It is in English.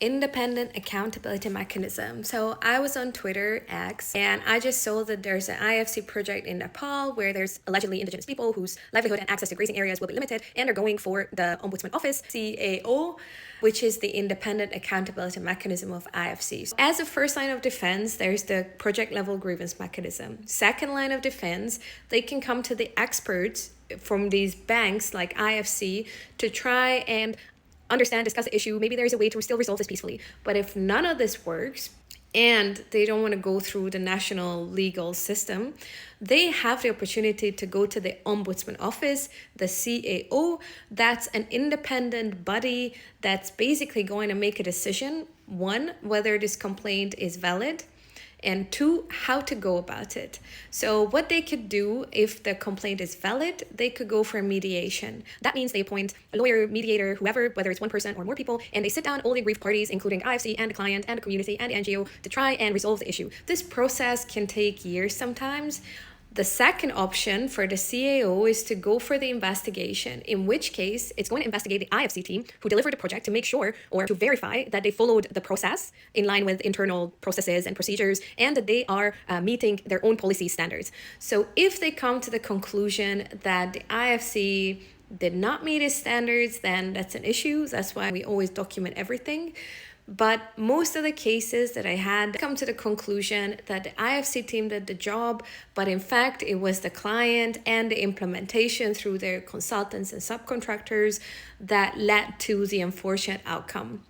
independent accountability mechanism. So I was on Twitter X and I just saw that there's an IFC project in Nepal where there's allegedly indigenous people whose livelihood and access to grazing areas will be limited, and they're going for the Ombudsman Office, CAO, which is the independent accountability mechanism of IFC. As a first line of defense, there's the project level grievance mechanism. Second line of defense, they can come to the experts from these banks like IFC to try and understand, discuss the issue. Maybe there's a way to still resolve this peacefully. But if none of this works and they don't want to go through the national legal system, they have the opportunity to go to the Ombudsman Office, the CAO. That's an independent body that's basically going to make a decision, one, whether this complaint is valid, and two, how to go about it. So what they could do if the complaint is valid, they could go for mediation. That means they appoint a lawyer, mediator, whoever, whether it's one person or more people, and they sit down all the aggrieved parties, including IFC and the client and the community and the NGO, to try and resolve the issue. This process can take years sometimes. The second option for the CAO is to go for the investigation, in which case it's going to investigate the IFC team who delivered the project to make sure or to verify that they followed the process in line with internal processes and procedures and that they are meeting their own policy standards. So if they come to the conclusion that the IFC did not meet its standards, then that's an issue. That's why we always document everything. But most of the cases that I had come to the conclusion that the IFC team did the job, but in fact, it was the client and the implementation through their consultants and subcontractors that led to the unfortunate outcome.